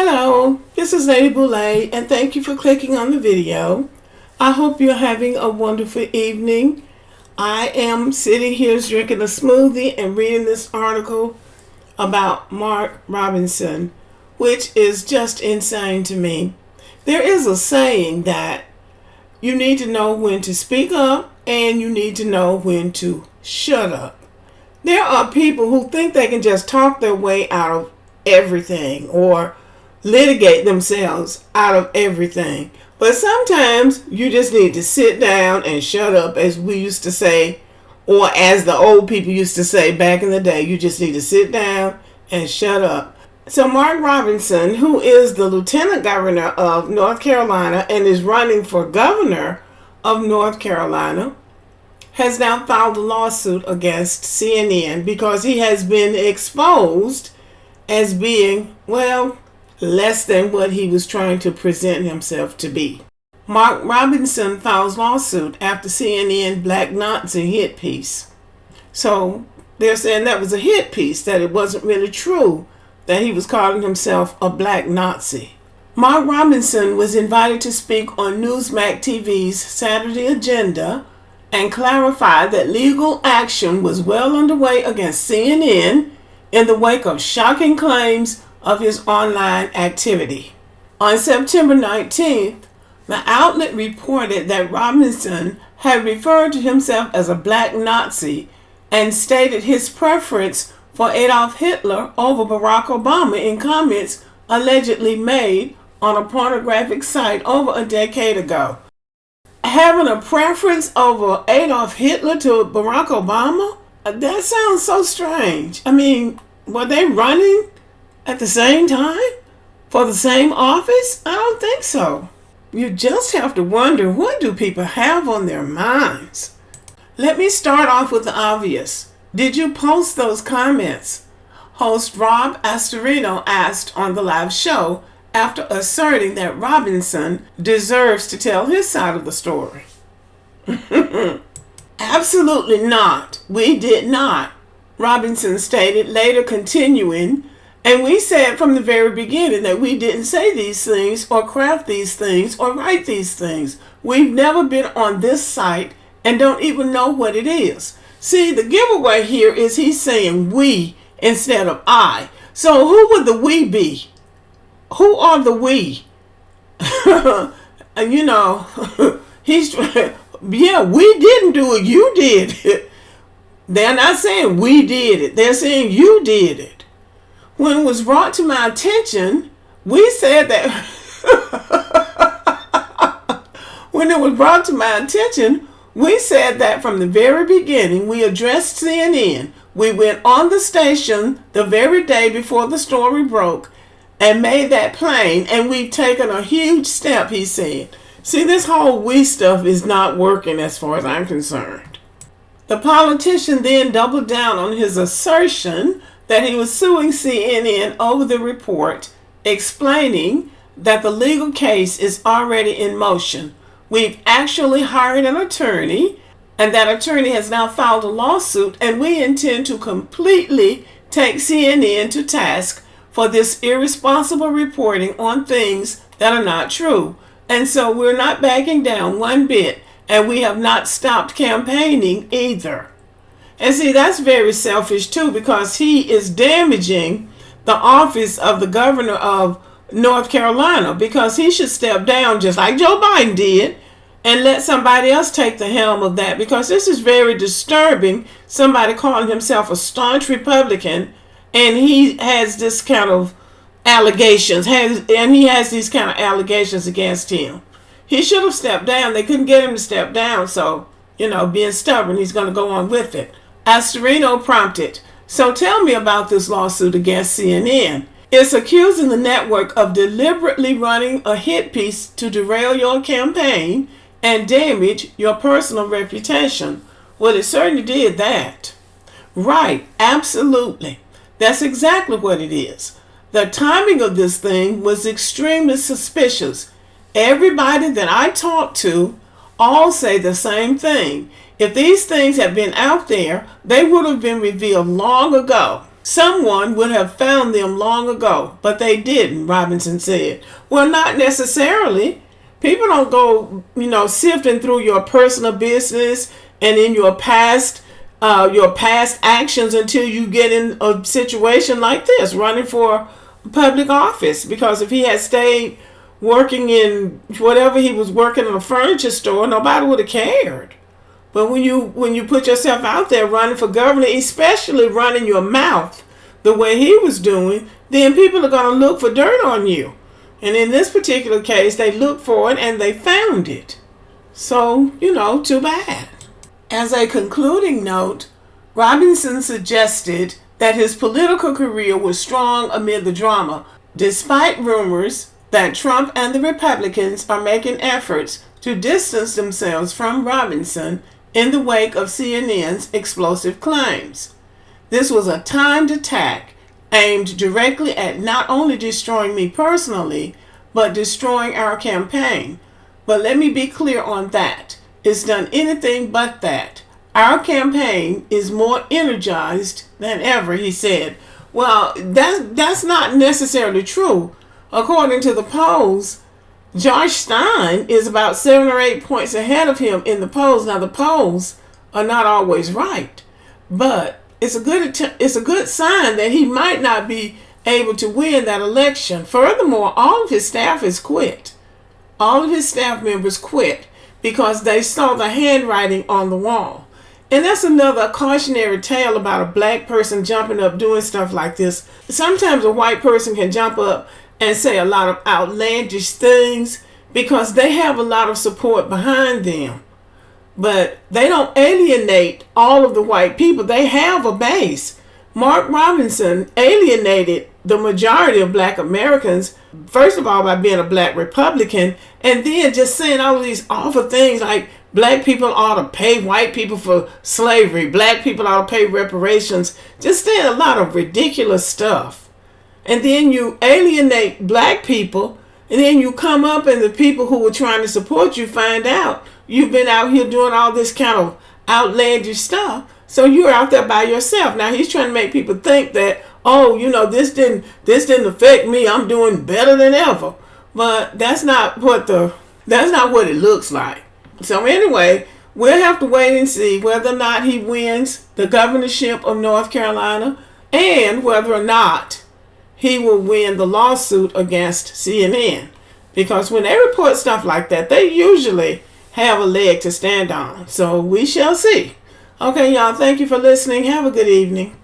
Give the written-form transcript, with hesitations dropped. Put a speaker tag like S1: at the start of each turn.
S1: Hello, this is Lady Boulay, and thank you for clicking on the video. I hope you're having a wonderful evening. I am sitting here drinking a smoothie and reading this article about Mark Robinson, which is just insane to me. There is a saying that you need to know when to speak up and you need to know when to shut up. There are people who think they can just talk their way out of everything or litigate themselves out of everything. But sometimes you just need to sit down and shut up, as we used to say, or as the old people used to say back in the day. You just need to sit down and shut up. So Mark Robinson, who is the Lieutenant Governor of North Carolina and is running for Governor of North Carolina, has now filed a lawsuit against CNN because he has been exposed as being, less than what he was trying to present himself to be. Mark Robinson files lawsuit after CNN Black Nazi hit piece. So they're saying that was a hit piece, that it wasn't really true that he was calling himself a black Nazi. Mark Robinson was invited to speak on Newsmax TV's Saturday Agenda and clarified that legal action was well underway against CNN in the wake of shocking claims of his online activity. On September 19th, the outlet reported that Robinson had referred to himself as a black Nazi and stated his preference for Adolf Hitler over Barack Obama in comments allegedly made on a pornographic site over a decade ago. Having a preference over Adolf Hitler to Barack Obama? That sounds so strange. I mean, were they running at the same time for the same office? I don't think so. You just have to wonder, what do people have on their minds? Let me start off with the obvious. Did you post those comments? Host Rob Astorino asked on the live show after asserting that Robinson deserves to tell his side of the story. Absolutely not. We did not, Robinson stated, later continuing, and we said from the very beginning that we didn't say these things or craft these things or write these things. We've never been on this site and don't even know what it is. See, the giveaway here is he's saying we instead of I. So who would the we be? Who are the we? And he's, we didn't do it. You did it. They're not saying we did it. They're saying you did it. When it was brought to my attention, we said that when it was brought to my attention, we said that from the very beginning, we addressed CNN. We went on the station the very day before the story broke and made that plain, and we've taken a huge step, he said. See, this whole we stuff is not working as far as I'm concerned. The politician then doubled down on his assertion that he was suing CNN over the report, explaining that the legal case is already in motion. We've actually hired an attorney, and that attorney has now filed a lawsuit, and we intend to completely take CNN to task for this irresponsible reporting on things that are not true. And so we're not backing down one bit, and we have not stopped campaigning either. And see, that's very selfish too, because he is damaging the office of the governor of North Carolina, because he should step down just like Joe Biden did and let somebody else take the helm of that, because this is very disturbing. Somebody calling himself a staunch Republican, and he has this kind of allegations, and he has these kind of allegations against him. He should have stepped down. They couldn't get him to step down, so, being stubborn, he's going to go on with it. Astorino prompted, so tell me about this lawsuit against CNN. It's accusing the network of deliberately running a hit piece to derail your campaign and damage your personal reputation. Well, it certainly did that. Right, absolutely. That's exactly what it is. The timing of this thing was extremely suspicious. Everybody that I talked to all say the same thing. If these things had been out there, they would have been revealed long ago. someone would have found them long ago, but they didn't, Robinson said. Well, not necessarily. People don't go, sifting through your personal business and in your past actions until you get in a situation like this, running for public office. Because if he had stayed working in whatever he was working in a furniture store, nobody would have cared. But when you put yourself out there running for governor, especially running your mouth the way he was doing, then people are going to look for dirt on you. And in this particular case, they looked for it and they found it. So, too bad. As a concluding note, Robinson suggested that his political career was strong amid the drama, despite rumors that Trump and the Republicans are making efforts to distance themselves from Robinson in the wake of CNN's explosive claims. This was a timed attack aimed directly at not only destroying me personally, but destroying our campaign. But let me be clear on that. It's done anything but that. Our campaign is more energized than ever, he said. Well, that's not necessarily true. According to the polls, Josh Stein is about 7 or 8 points ahead of him in the polls. Now, the polls are not always right, but it's a good sign that he might not be able to win that election. Furthermore, all of his staff has quit. All of his staff members quit because they saw the handwriting on the wall. And that's another cautionary tale about a black person jumping up doing stuff like this. Sometimes a white person can jump up and say a lot of outlandish things because they have a lot of support behind them. But they don't alienate all of the white people. They have a base. Mark Robinson alienated the majority of black Americans, first of all, by being a black Republican, and then just saying all of these awful things like black people ought to pay white people for slavery, black people ought to pay reparations, just saying a lot of ridiculous stuff. And then you alienate black people, and then you come up and the people who were trying to support you find out you've been out here doing all this kind of outlandish stuff. So you're out there by yourself. Now he's trying to make people think that, this didn't affect me. I'm doing better than ever. But that's not what it looks like. So anyway, we'll have to wait and see whether or not he wins the governorship of North Carolina and whether or not he will win the lawsuit against CNN. Because when they report stuff like that, they usually have a leg to stand on. So we shall see. Okay, y'all, thank you for listening. Have a good evening.